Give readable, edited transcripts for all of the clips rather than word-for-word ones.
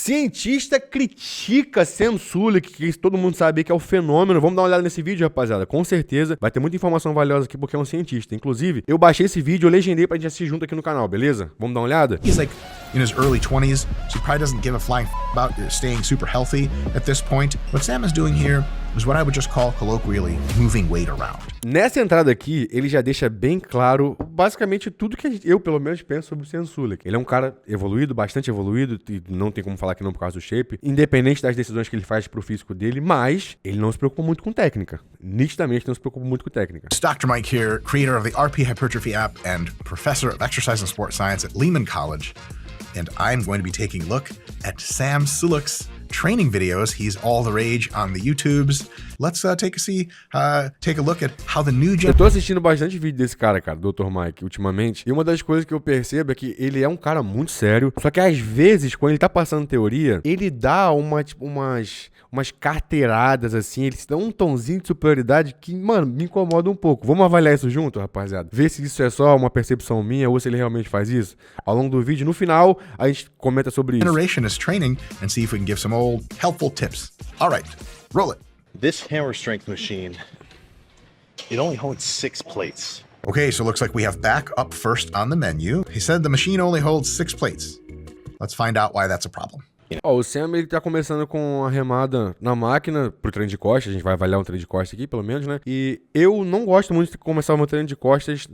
Cientista critica Sam Sulek, que todo mundo sabe que é o fenômeno. Vamos dar uma olhada nesse vídeo, rapaziada. Com certeza vai ter muita informação valiosa aqui porque é um cientista. Inclusive, eu baixei esse vídeo, eu legendei pra gente assistir junto aqui no canal, beleza? Vamos dar uma olhada? He's like in his early 20s, so he probably doesn't give a flying about staying super healthy at this point. What Sam is doing here is what I would just call colloquially moving weight around. Nessa entrada aqui, ele já deixa bem claro basicamente tudo que eu, pelo menos, penso sobre o Sam Sulek. Ele é um cara evoluído, bastante evoluído, e não tem como falar que não por causa do shape, independente das decisões que ele faz pro físico dele, mas ele não se preocupa muito com técnica. Nitidamente não se preocupa muito com técnica. It's Dr. Mike here, creator of the RP Hypertrophy app and professor of exercise and sports science at Lehman College. And I'm going to be taking a look at Sam Sulek's training videos. He's all the rage on the YouTubes. Let's take a look at how the new Eu tô assistindo bastante vídeo desse cara, Dr. Mike, ultimamente. E uma das coisas que eu percebo é que ele é um cara muito sério. Só que às vezes, quando ele tá passando teoria, ele dá umas carteiradas assim. Ele se dá um tonzinho de superioridade que, mano, me incomoda um pouco. Vamos avaliar isso junto, rapaziada? Ver se isso é só uma percepção minha ou se ele realmente faz isso. Ao longo do vídeo, no final, a gente comenta sobre isso. Generation is training and see if we can give some old helpful tips. All right, roll it. This hammer strength machine, it only holds 6 plates. Okay, so it looks like we have back up first on the menu. He said the machine only holds 6 plates. Let's find out why that's a problem. O Sam, ele tá começando com a remada na máquina pro treino de costas. A gente vai avaliar um treino de costas aqui, pelo menos, né? E eu não gosto muito de começar o meu treino de costas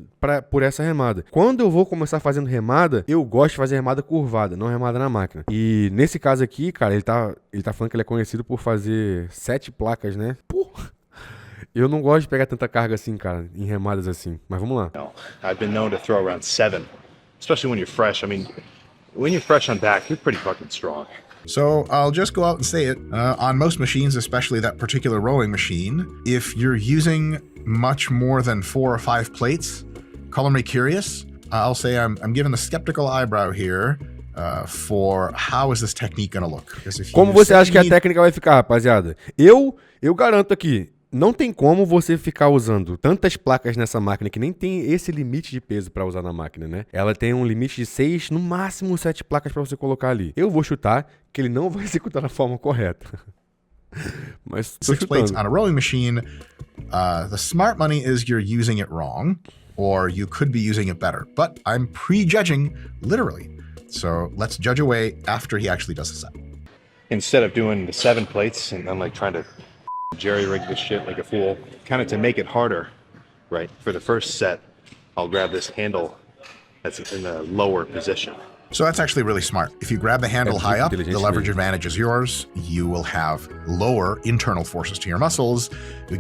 por essa remada. Quando eu vou começar fazendo remada, eu gosto de fazer remada curvada, não remada na máquina. E nesse caso aqui, cara, ele tá falando que ele é conhecido por fazer 7 placas, né? Porra! Eu não gosto de pegar tanta carga assim, cara, em remadas assim. Mas vamos lá. I've been known to throw around 7, especially when you're fresh. I mean, when you're fresh on back, you're pretty fucking strong. So I'll just go out and say it. On most machines, especially that particular rowing machine, if you're using much more than 4 or 5 plates, color me curious. I'll say I'm giving the skeptical eyebrow here for how is this technique gonna look? Como você acha que a técnica vai ficar, rapaziada? Eu garanto aqui. Não tem como você ficar usando tantas placas nessa máquina que nem tem esse limite de peso pra usar na máquina, né? Ela tem um limite de 6, no máximo 7 placas pra você colocar ali. Eu vou chutar que ele não vai executar da forma correta. Mas tô 6 plates chutando. on a rowing machine. The smart money is you're using it wrong, or you could be using it better. But I'm prejudging literally. So let's judge away after he actually does the set. Instead of doing the 7 plates and then like trying to jerry-rig this shit like a fool, kind of to make it harder, right? For the first set, I'll grab this handle that's in the lower position. So that's actually really smart. If you grab the handle high up, the leverage advantage is yours. You will have lower internal forces to your muscles.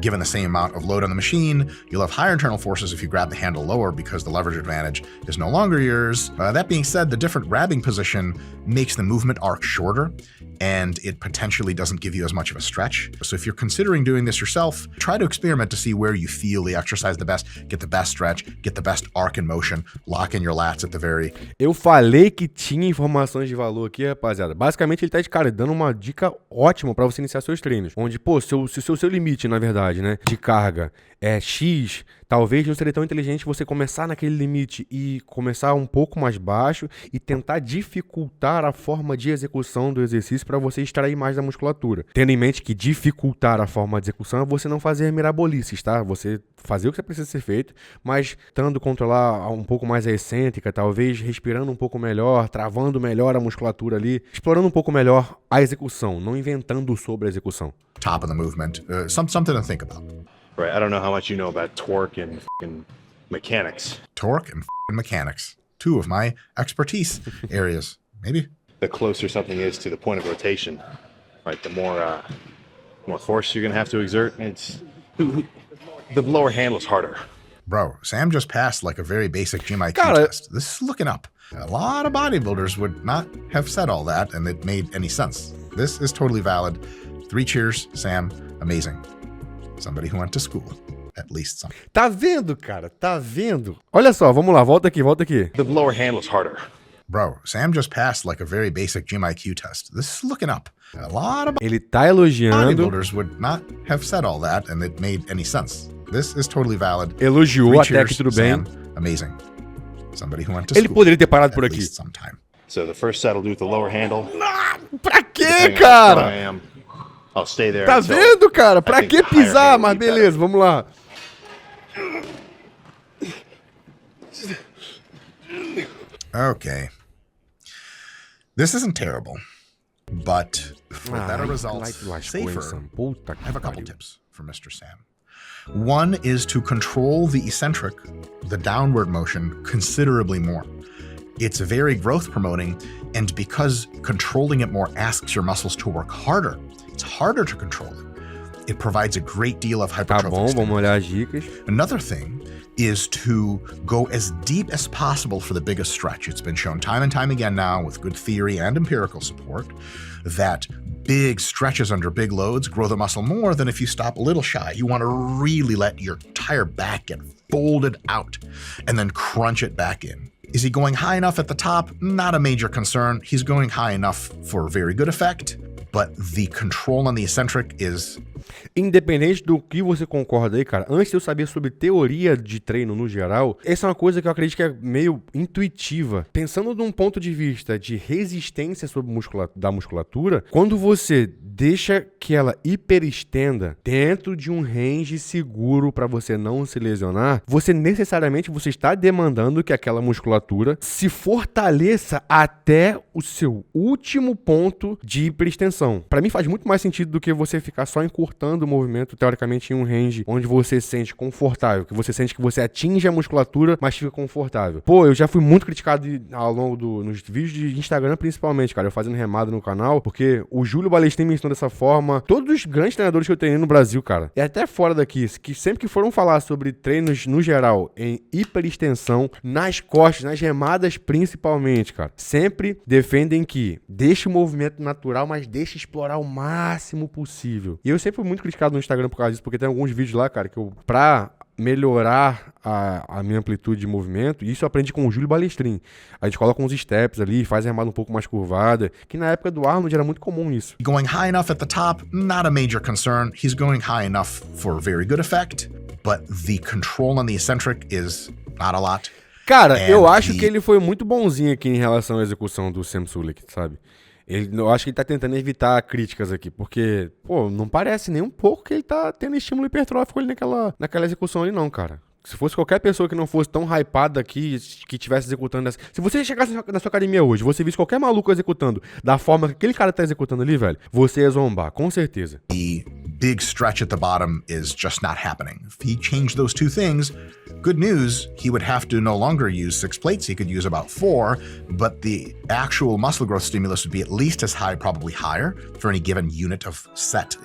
Given the same amount of load on the machine, you'll have higher internal forces if you grab the handle lower because the leverage advantage is no longer yours. That being said, the different grabbing position makes the movement arc shorter, and it potentially doesn't give you as much of a stretch. So if you're considering doing this yourself, try to experiment to see where you feel the exercise the best, get the best stretch, get the best arc in motion, lock in your lats at the very... Eu falei que tinha informações de valor aqui, rapaziada. Basicamente, ele tá de cara dando uma dica ótima pra você iniciar seus treinos. Onde, pô, se o seu limite, na verdade, né, de carga é X, talvez não seria tão inteligente você começar naquele limite e começar um pouco mais baixo e tentar dificultar a forma de execução do exercício para você extrair mais da musculatura. Tendo em mente que dificultar a forma de execução é você não fazer mirabolices, tá? Você fazer o que precisa ser feito, mas tentando controlar um pouco mais a excêntrica, talvez respirando um pouco melhor, travando melhor a musculatura ali, explorando um pouco melhor a execução, não inventando sobre a execução. Top of the movement, something to think about. Right, I don't know how much you know about torque and mechanics. Torque and mechanics, 2 of my expertise areas, maybe. The closer something is to the point of rotation, right, the more force you're gonna have to exert. The lower handle is harder. Bro, Sam just passed like a very basic gym IQ Cara, test. This is looking up. A lot of bodybuilders would not have said all that and it made any sense. This is totally valid. 3 cheers, Sam. Amazing. Somebody who went to school. At least some. Tá vendo, cara? Tá vendo? Olha só, vamos lá, volta aqui. The lower handle is harder. Bro, Sam just passed like a very basic gym IQ test. This is looking up. A lot of Ele tá elogiando. bodybuilders would not have said all that and it made any sense. This is totally valid. Elogiou 3 até cheers, que tudo bem. Sam. Amazing. Somebody who went to Ele school. poderia ter parado por At aqui. least sometime. So the first set I'll do with the lower handle. Pra quê, Depending on how cara? strong I am, I'll stay there Tá until vendo, cara? I Pra think que the higher pisar? handle Mas would be better. beleza, vamos lá. Okay. This isn't terrible, but for better results, safer, Puta I que have a couple pariu. tips from Mr. Sam. One is to control the eccentric, the downward motion, considerably more. It's very growth promoting, and because controlling it more asks your muscles to work harder, it's harder to control it. It provides a great deal of Tá hypertrophic bom, vamos stimulus. olhar as dicas. Another thing is to go as deep as possible for the biggest stretch. It's been shown time and time again now with good theory and empirical support that big stretches under big loads grow the muscle more than if you stop a little shy. You want to really let your entire back get folded out and then crunch it back in. Is he going high enough at the top? Not a major concern. He's going high enough for very good effect, but the control on the eccentric is... Independente do que você concorda aí, cara, antes de eu saber sobre teoria de treino no geral, essa é uma coisa que eu acredito que é meio intuitiva. Pensando de um ponto de vista de resistência sobre da musculatura, quando você deixa que ela hiperestenda dentro de um range seguro para você não se lesionar, você necessariamente está demandando que aquela musculatura se fortaleça até o seu último ponto de hiperextensão. Para mim faz muito mais sentido do que você ficar só encurtando o movimento, teoricamente, em um range onde você se sente confortável, que você sente que você atinge a musculatura, mas fica confortável. Pô, eu já fui muito criticado ao longo nos vídeos de Instagram, principalmente, cara, eu fazendo remada no canal, porque o Júlio Balestrin me ensinou dessa forma, todos os grandes treinadores que eu treinei no Brasil, cara, e até fora daqui, que sempre que foram falar sobre treinos no geral, em hiperextensão, nas costas, nas remadas principalmente, cara, sempre defendem que deixe o movimento natural, mas deixe explorar o máximo possível. E eu sempre fui muito criticado no Instagram por causa disso, porque tem alguns vídeos lá, cara, que eu, pra melhorar a minha amplitude de movimento, e isso eu aprendi com o Júlio Balestrin. A gente coloca uns steps ali, faz a remada um pouco mais curvada, que na época do Arnold era muito comum isso. Going high enough at the top, not a major concern. He's going high enough for very good effect, but the control on the eccentric is not a lot. Cara, eu acho que ele foi muito bonzinho aqui em relação à execução do Sam Sulek, sabe? Eu acho que ele tá tentando evitar críticas aqui, porque, pô, não parece nem um pouco que ele tá tendo estímulo hipertrófico ali naquela execução ali não, cara. Se fosse qualquer pessoa que não fosse tão hypada aqui, que estivesse executando essa... Se você chegasse na sua academia hoje, você visse qualquer maluco executando da forma que aquele cara tá executando ali, velho, você ia zombar, com certeza. The big stretch at the bottom is just not happening. If he changed those two things, good news, he would have to no longer use 6 plates. He could use about 4, but the actual muscle growth stimulus would be at least as high, probably higher, for any given unit of set,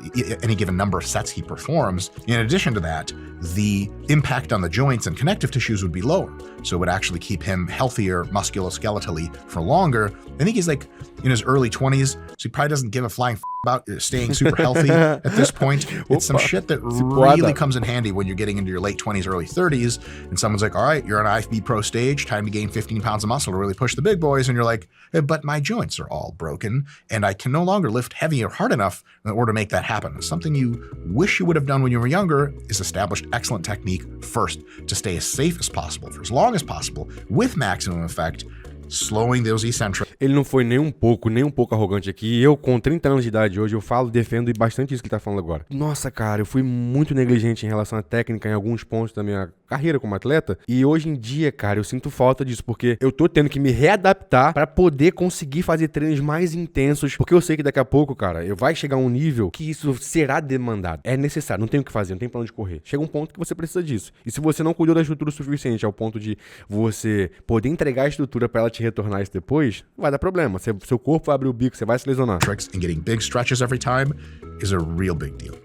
any given number of sets he performs. In addition to that, the impact on the joints and connective tissues would be lower. So it would actually keep him healthier musculoskeletally for longer. I think he's like in his early 20s, so he probably doesn't give a flying about staying super healthy at this point. It's some shit that really comes in handy when you're getting into your late 20s, early 30s, and someone's like, all right, you're on IFB Pro stage, time to gain 15 pounds of muscle to really push the big boys, and you're like, but my joints are all broken, and I can no longer lift heavy or hard enough in order to make that happen. Something you wish you would have done when you were younger is established excellent technique first to stay as safe as possible for as long as possible with maximum effect, slowing those eccentric. Ele não foi nem um pouco arrogante aqui. Eu, com 30 anos de idade hoje, eu falo, defendo bastante isso que ele tá falando agora. Nossa, cara, eu fui muito negligente em relação à técnica em alguns pontos da minha carreira como atleta. E hoje em dia, cara, eu sinto falta disso, porque eu tô tendo que me readaptar pra poder conseguir fazer treinos mais intensos, porque eu sei que daqui a pouco, cara, vai chegar um nível que isso será demandado. É necessário, não tem o que fazer, não tem pra onde correr. Chega um ponto que você precisa disso. E se você não cuidou da estrutura o suficiente ao ponto de você poder entregar a estrutura pra ela te retornar isso depois, vai dar problema. Seu corpo vai abrir o bico, você vai se lesionar. And getting big stretches every time is a real big deal.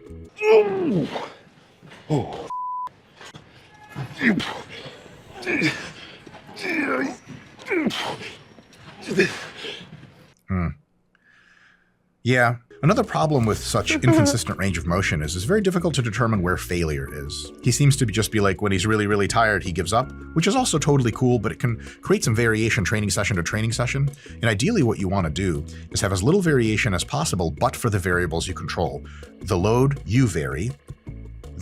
Yeah. Another problem with such inconsistent range of motion is it's very difficult to determine where failure is. He seems to just be like, when he's really, really tired, he gives up, which is also totally cool, but it can create some variation training session to training session. And ideally what you want to do is have as little variation as possible, but for the variables you control. The load, you vary.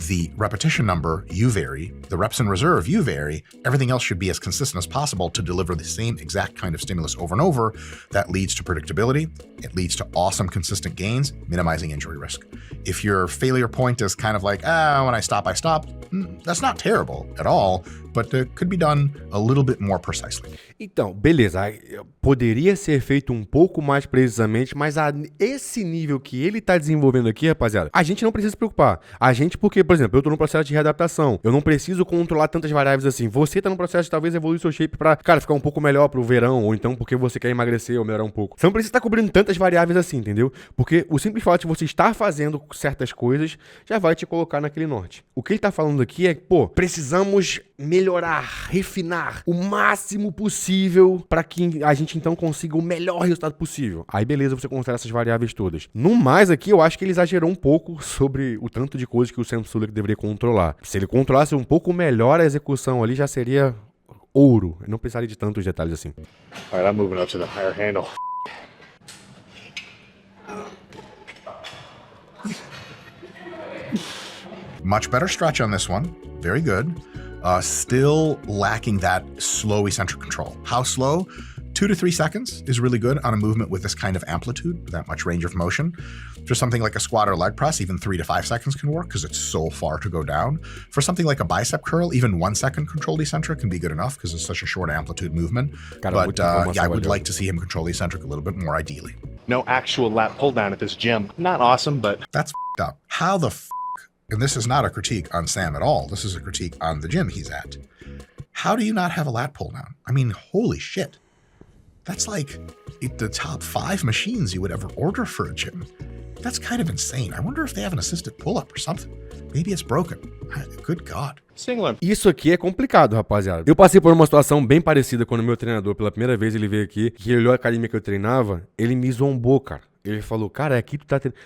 the repetition number, you vary, the reps in reserve, you vary, everything else should be as consistent as possible to deliver the same exact kind of stimulus over and over. That leads to predictability. It leads to awesome, consistent gains, minimizing injury risk. If your failure point is kind of like, when I stop, that's not terrible at all, but it could be done a little bit more precisely. Então, beleza, poderia ser feito um pouco mais precisamente, mas a esse nível que ele tá desenvolvendo aqui, rapaziada, a gente não precisa se preocupar. A gente, porque, por exemplo, eu tô num processo de readaptação, eu não preciso controlar tantas variáveis assim. Você tá num processo de talvez evoluir seu shape pra, cara, ficar um pouco melhor pro verão, ou então porque você quer emagrecer ou melhorar um pouco. Você não precisa estar cobrindo tantas variáveis assim, entendeu? Porque o simples fato de você estar fazendo certas coisas já vai te colocar naquele norte. O que ele tá falando aqui é, pô, precisamos melhorar, refinar o máximo possível para que a gente então consiga o melhor resultado possível. Aí beleza, você considera essas variáveis todas. No mais aqui, eu acho que ele exagerou um pouco sobre o tanto de coisas que o Sam Sulek deveria controlar. Se ele controlasse um pouco melhor a execução ali, já seria ouro. Eu não precisaria de tantos detalhes assim. All right, I'm moving up to the higher handle. Much better stretch on this one. Very good. Still lacking that slow eccentric control. How slow? 2 to 3 seconds is really good on a movement with this kind of amplitude, that much range of motion. For something like a squat or leg press, even 3 to 5 seconds can work because it's so far to go down. For something like a bicep curl, even 1 second controlled eccentric can be good enough because it's such a short amplitude movement. But I would like to see him control the eccentric a little bit more ideally. No actual lat pull down at this gym. Not awesome, but that's f***ed up. How the f***, and this is not a critique on Sam at all, this is a critique on the gym he's at. How do you not have a lat pull down? I mean, holy shit. That's like the top 5 machines you would ever order for a gym. That's kind of insane. I wonder if they have an assisted pull-up or something. Maybe it's broken. Good God. Isso aqui é complicado, rapaziada. Eu passei por uma situação bem parecida quando meu treinador, pela primeira vez, ele veio aqui, que ele olhou a academia que eu treinava, ele me zombou, cara. Ele falou, cara, aqui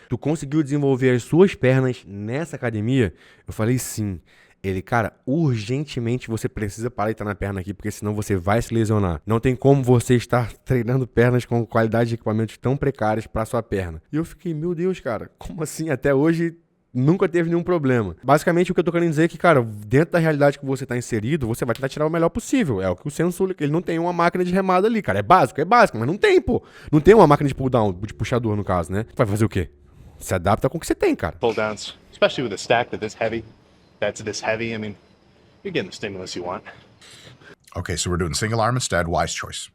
tu conseguiu desenvolver as suas pernas nessa academia? Eu falei, sim. Ele, cara, urgentemente você precisa parar de estar na perna aqui, porque senão você vai se lesionar. Não tem como você estar treinando pernas com qualidade de equipamentos tão precárias para sua perna. E eu fiquei, meu Deus, cara, como assim? Até hoje nunca teve nenhum problema. Basicamente, o que eu tô querendo dizer é que, cara, dentro da realidade que você tá inserido, você vai tentar tirar o melhor possível. É o que o Sam Sulek, ele não tem uma máquina de remada ali, cara. É básico, mas não tem, pô. Não tem uma máquina de pull down, de puxador, no caso, né? Vai fazer o quê? Se adapta com o que você tem, cara. Pull downs, especially with a stack that's this heavy. I mean, you're getting the stimulus you want. Okay, so we're doing single arm instead. Wise choice.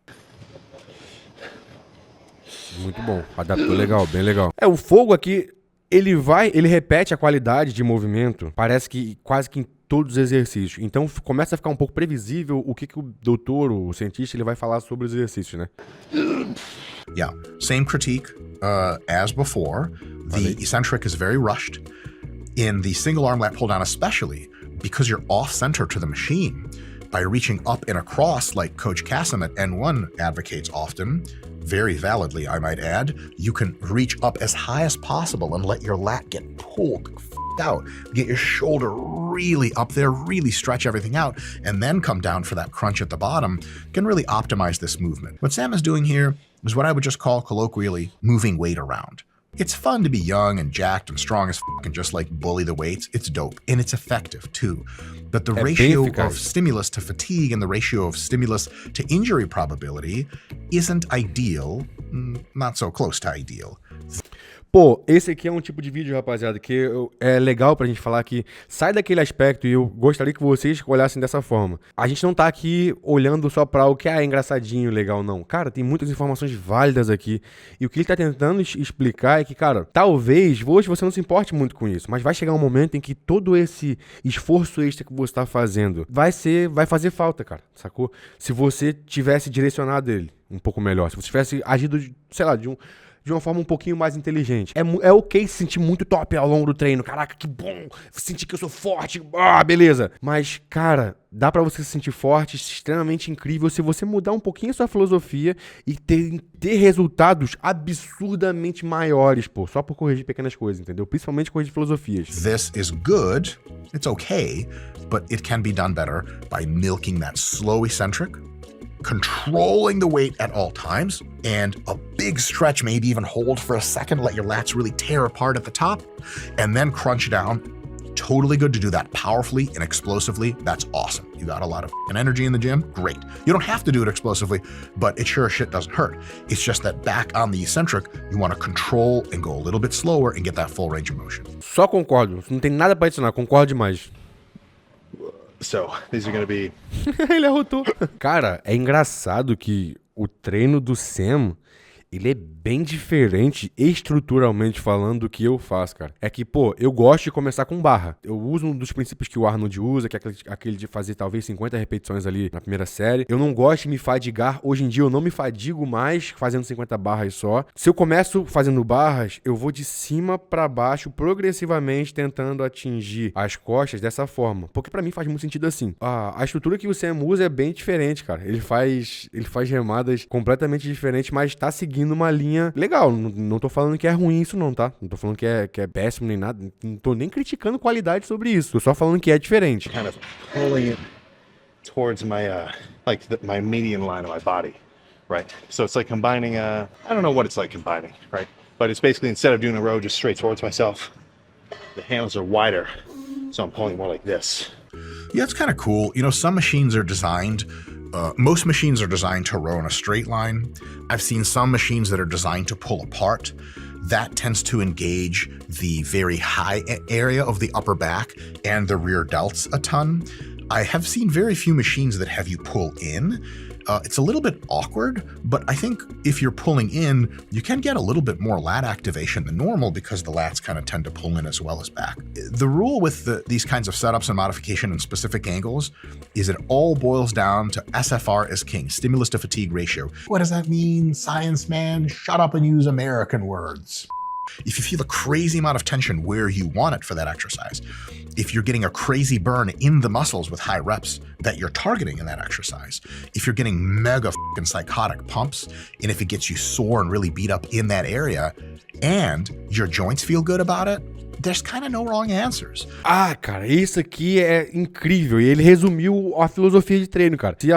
Muito bom. Adaptou legal, bem legal. O fogo aqui, ele repete a qualidade de movimento, parece que quase que em todos os exercícios. Então começa a ficar um pouco previsível o que o doutor, o cientista, ele vai falar sobre os exercícios, né? Yeah, same critique as before. The eccentric is very rushed. In the single arm lat pull down especially, because you're off center to the machine, by reaching up and across like Coach Kassim at N1 advocates often, very validly I might add, you can reach up as high as possible and let your lat get pulled out, get your shoulder really up there, really stretch everything out, and then come down for that crunch at the bottom. Can really optimize this movement. What Sam is doing here is what I would just call colloquially moving weight around. It's fun to be young and jacked and strong as f*** and just like bully the weights. It's dope. And it's effective too. But the ratio of stimulus to fatigue and the ratio of stimulus to injury probability isn't ideal, not so close to ideal. Pô, esse aqui é um tipo de vídeo, rapaziada, que é legal pra gente falar que sai daquele aspecto e eu gostaria que vocês olhassem dessa forma. A gente não tá aqui olhando só pra o que é engraçadinho, legal, não. Cara, tem muitas informações válidas aqui. E o que ele tá tentando explicar é que, cara, talvez hoje você não se importe muito com isso, mas vai chegar um momento em que todo esse esforço extra que você tá fazendo vai fazer falta, cara, sacou? Se você tivesse direcionado ele um pouco melhor, se você tivesse agido, sei lá, de uma forma um pouquinho mais inteligente. É ok se sentir muito top ao longo do treino. Caraca, que bom! Sentir que eu sou forte. Beleza. Mas, cara, dá pra você se sentir forte, extremamente incrível, se você mudar um pouquinho a sua filosofia e ter resultados absurdamente maiores, pô. Só por corrigir pequenas coisas, entendeu? Principalmente corrigir filosofias. This is good. It's okay. But it can be done better by milking that slow eccentric, controlling the weight at all times, and a big stretch, maybe even hold for a second, let your lats really tear apart at the top, and then crunch down totally good to do that powerfully and explosively. That's awesome. You got a lot of energy in the gym, great. You don't have to do it explosively, but it sure as shit doesn't hurt. It's just that back on the eccentric, you want to control and go a little bit slower and get that full range of motion. Só concordo, não tem nada pra adicionar, concordo demais. So, these are going to be... Ele arrotou. Cara, é engraçado que o treino do Sam, ele é bem diferente, estruturalmente falando, do que eu faço, cara. É que, pô, eu gosto de começar com barra. Eu uso um dos princípios que o Arnold usa, que é aquele de fazer talvez 50 repetições ali na primeira série. Eu não gosto de me fadigar. Hoje em dia eu não me fadigo mais fazendo 50 barras só. Se eu começo fazendo barras, eu vou de cima pra baixo, progressivamente tentando atingir as costas dessa forma. Porque pra mim faz muito sentido assim. A estrutura que o Sam usa é bem diferente, cara. Ele faz remadas completamente diferentes, mas tá seguindo uma linha legal. Não tô falando que é ruim isso não, tá? Não tô falando que é péssimo nem nada. Não tô nem criticando qualidade sobre isso. Tô só falando que é diferente. Kind of pulling it towards my, my median line of my body, right? So it's like combining, I don't know what it's like combining, right? But it's basically, instead of doing a row just straight towards myself, the handles are wider. So I'm pulling more like this. Yeah, it's kind of cool. You know, some machines are designed, most machines are designed to row in a straight line. I've seen some machines that are designed to pull apart. That tends to engage the very high area of the upper back and the rear delts a ton. I have seen very few machines that have you pull in. It's a little bit awkward, but I think if you're pulling in, you can get a little bit more lat activation than normal because the lats kind of tend to pull in as well as back. The rule with these kinds of setups and modification in specific angles is it all boils down to SFR is king, stimulus to fatigue ratio. What does that mean, science man? Shut up and use American words. If you feel a crazy amount of tension where you want it for that exercise, if you're getting a crazy burn in the muscles with high reps that you're targeting in that exercise, if you're getting mega fucking psychotic pumps, and if it gets you sore and really beat up in that area, and your joints feel good about it, there's kind of no wrong answers. Ah, cara, isso aqui é incrível. E ele resumiu a filosofia de treino, cara. Se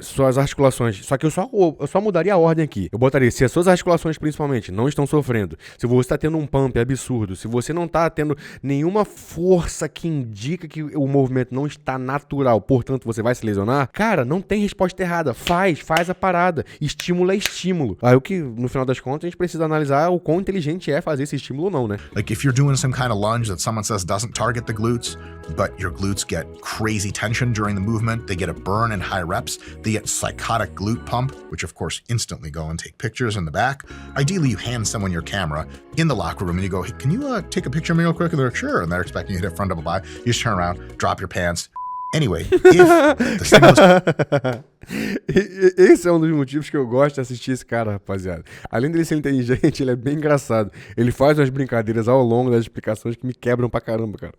suas articulações... Só que eu só mudaria a ordem aqui. Eu botaria, se as suas articulações, principalmente, não estão sofrendo, se você tá tendo um pump absurdo, se você não tá tendo nenhuma força que indica que o movimento não está natural, portanto, você vai se lesionar, cara, não tem resposta errada. Faz a parada. Estímulo é estímulo. Aí o que, no final das contas, a gente precisa analisar o quão inteligente é fazer esse estímulo ou não, né? Like, if you're doing some kind of lunge that someone says doesn't target the glutes, but your glutes get crazy tension during the movement, they get a burn in high reps, they get psychotic glute pump, which of course instantly go and take pictures in the back. Ideally, you hand someone your camera in the locker room and you go, hey, can you take a picture of me real quick? And they're like, sure. And they're expecting you to hit front double by. You just turn around, drop your pants. Anyway, if the stimulus... Esse é um dos motivos que eu gosto de assistir esse cara, rapaziada. Além dele ser inteligente, ele é bem engraçado. Ele faz umas brincadeiras ao longo das explicações que me quebram pra caramba, cara.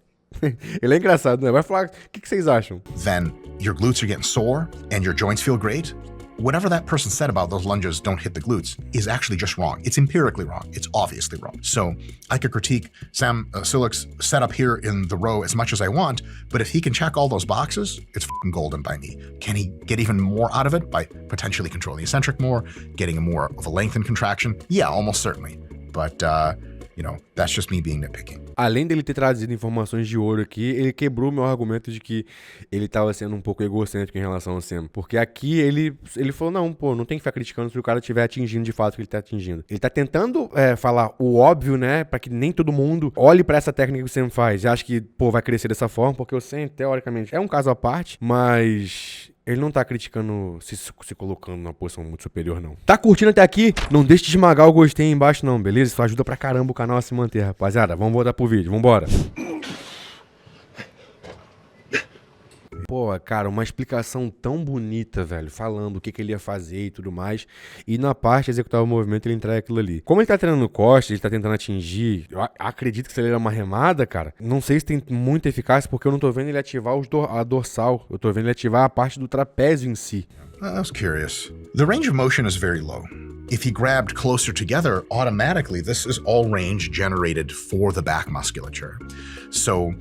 Ele é engraçado, né? Vai falar, o que vocês acham? Then your glutes are getting sore and your joints feel great. Whatever that person said about those lunges don't hit the glutes is actually just wrong. It's empirically wrong. It's obviously wrong. So I could critique Sam Sulek's setup here in the row as much as I want, but if he can check all those boxes, it's fucking golden by me. Can he get even more out of it by potentially controlling the eccentric more, getting more of a length and contraction? Yeah, almost certainly. But, that's just me being nitpicky. Além dele ter trazido informações de ouro aqui, ele quebrou meu argumento de que ele estava sendo um pouco egocêntrico em relação ao Sam. Porque aqui ele falou, não tem que ficar criticando se o cara estiver atingindo de fato o que ele está atingindo. Ele está tentando falar o óbvio, né, para que nem todo mundo olhe para essa técnica que o Sam faz e ache que, vai crescer dessa forma, porque o Sam, teoricamente, é um caso à parte, mas... ele não tá criticando, se colocando numa posição muito superior, não. Tá curtindo até aqui? Não deixe de esmagar o gostei aí embaixo, não, beleza? Isso ajuda pra caramba o canal a se manter, rapaziada. Vamos voltar pro vídeo, vambora. Pô, cara, uma explicação tão bonita, velho, falando o que ele ia fazer e tudo mais. E na parte de executar o movimento, ele entrega aquilo ali. Como ele tá treinando costas, ele tá tentando atingir, eu acredito que se ele era uma remada, cara, não sei se tem muita eficácia, porque eu não tô vendo ele ativar a dorsal. Eu tô vendo ele ativar a parte do trapézio em si. I was curious. The range of motion is very low. If he grabbed closer together, automatically, this is all range generated for the back musculature. So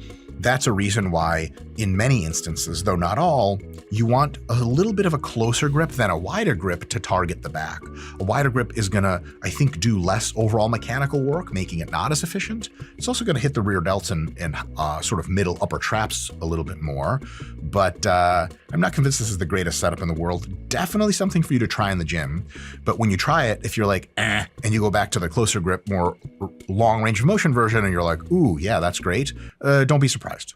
That's a reason why, in many instances, though not all, you want a little bit of a closer grip than a wider grip to target the back. A wider grip is gonna, I think, do less overall mechanical work, making it not as efficient. It's also gonna hit the rear delts and sort of middle upper traps a little bit more, but I'm not convinced this is the greatest setup in the world. Definitely something for you to try in the gym, but when you try it, if you're like, and you go back to the closer grip, more long range of motion version, and you're like, ooh, yeah, that's great, don't be surprised.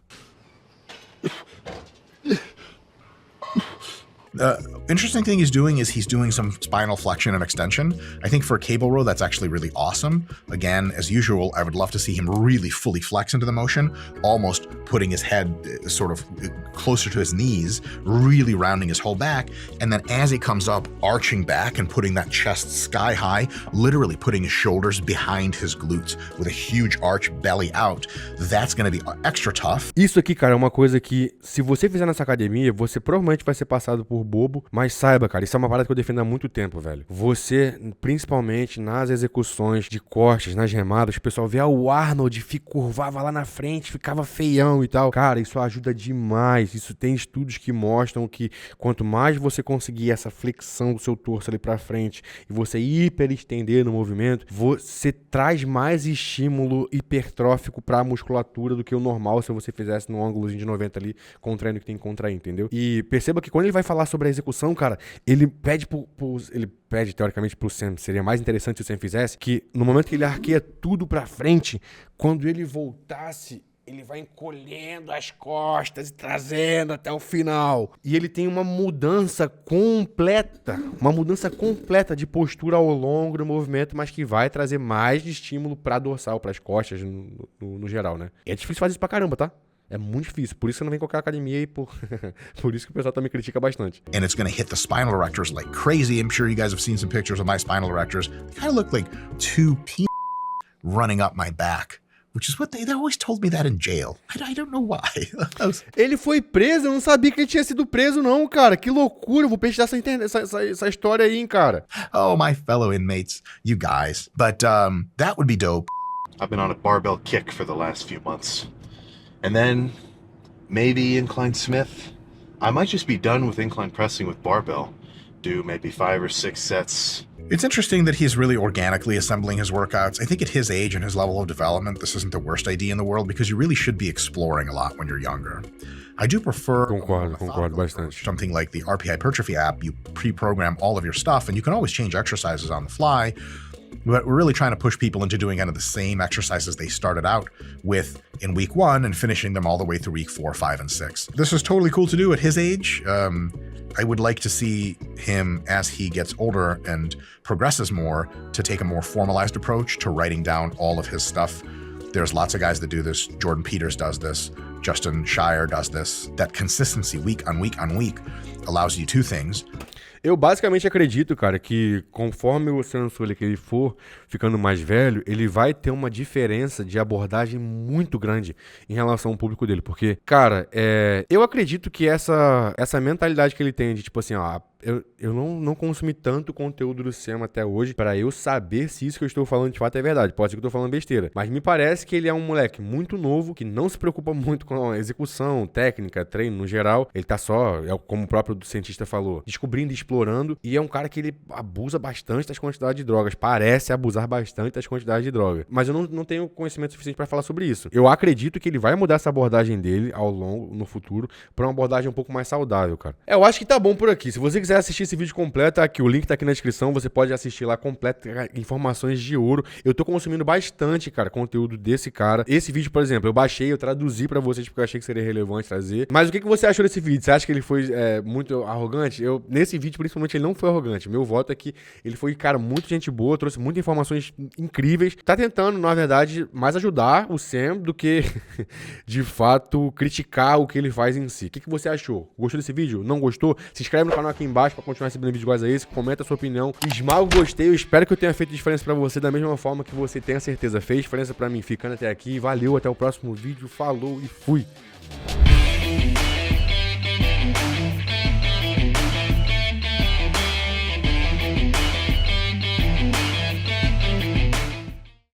Interesting thing he's doing is he's doing some spinal flexion and extension. I think for a cable row, that's actually really awesome. Again, as usual, I would love to see him really fully flex into the motion, almost putting his head sort of closer to his knees, really rounding his whole back. And then as he comes up, arching back and putting that chest sky high, literally putting his shoulders behind his glutes with a huge arch, belly out. That's going to be extra tough. Isso aqui, cara, é uma coisa que, se você fizer nessa academia, você provavelmente vai ser passado por bobo, mas saiba, cara, isso é uma parada que eu defendo há muito tempo, velho. Você, principalmente nas execuções de cortes, nas remadas, o pessoal vê o Arnold, curvava lá na frente, ficava feião e tal. Cara, isso ajuda demais. Isso tem estudos que mostram que quanto mais você conseguir essa flexão do seu torso ali pra frente e você hiperestender no movimento, você traz mais estímulo hipertrófico pra musculatura do que o normal se você fizesse num ângulozinho de 90 ali com o treino que tem que contrair, entendeu? E perceba que quando ele vai falar sobre a execução, cara, ele pede teoricamente pro Sam, seria mais interessante se o Sam fizesse, que no momento que ele arqueia tudo pra frente, quando ele voltasse, ele vai encolhendo as costas e trazendo até o final. E ele tem uma mudança completa de postura ao longo do movimento, mas que vai trazer mais de estímulo pra dorsal, pras costas no geral, né? E é difícil fazer isso pra caramba, tá? É muito difícil, por isso você não vem em qualquer academia e por isso que o pessoal também critica bastante. And it's going to hit the spinal erectors like crazy. I'm sure you guys have seen some pictures of my spinal erectors. They kind of look like two running up my back, which is what they always told me that in jail. I don't know why. Ele foi preso, eu não sabia que ele tinha sido preso não, cara. Que loucura, eu vou pesquisar essa história aí, hein, cara. Oh, my fellow inmates, you guys. But that would be dope. I've been on a barbell kick for the last few months. And then, maybe incline Smith. I might just be done with incline pressing with barbell. Do maybe 5 or 6 sets. It's interesting that he's really organically assembling his workouts. I think at his age and his level of development, this isn't the worst idea in the world because you really should be exploring a lot when you're younger. I do prefer Concordo bastante. Something like the RP Hypertrophy app. You pre-program all of your stuff and you can always change exercises on the fly. But we're really trying to push people into doing kind of the same exercises they started out with in week 1 and finishing them all the way through week 4, 5, and 6. This is totally cool to do at his age. I would like to see him, as he gets older and progresses more, to take a more formalized approach to writing down all of his stuff. There's lots of guys that do this. Jordan Peters does this. Justin Shire does this. That consistency week on week on week allows you two things. Eu basicamente acredito, cara, que conforme o Sam Sulek ele for ficando mais velho, ele vai ter uma diferença de abordagem muito grande em relação ao público dele. Porque, cara, eu acredito que essa mentalidade que ele tem de tipo assim, ó, eu não consumi tanto conteúdo do Sam até hoje pra eu saber se isso que eu estou falando de fato é verdade. Pode ser que eu tô falando besteira. Mas me parece que ele é um moleque muito novo, que não se preocupa muito com a execução, técnica, treino no geral. Ele tá só, como o próprio cientista falou, descobrindo e explorando. E é um cara que ele abusa bastante das quantidades de drogas. Parece abusar bastante das quantidades de drogas. Mas eu não tenho conhecimento suficiente pra falar sobre isso. Eu acredito que ele vai mudar essa abordagem dele no futuro pra uma abordagem um pouco mais saudável, cara. Eu acho que tá bom por aqui. Se você quiser assistir esse vídeo completo, aqui, o link tá aqui na descrição, você pode assistir lá completo, informações de ouro. Eu tô consumindo bastante, cara, conteúdo desse cara. Esse vídeo, por exemplo, eu baixei, eu traduzi pra vocês porque eu achei que seria relevante trazer. Mas o que você achou desse vídeo? Você acha que ele foi muito arrogante? Nesse vídeo, principalmente, ele não foi arrogante. Meu voto é que ele foi, cara, muito gente boa, trouxe muitas informações incríveis. Tá tentando, na verdade, mais ajudar o Sam do que, de fato, criticar o que ele faz em si. O que você achou? Gostou desse vídeo? Não gostou? Se inscreve no canal aqui embaixo pra continuar recebendo vídeos iguais a esse, comenta a sua opinião, esmaga o gostei, eu espero que eu tenha feito diferença pra você da mesma forma que você tenha certeza fez diferença pra mim ficando até aqui. Valeu, até o próximo vídeo, falou e fui!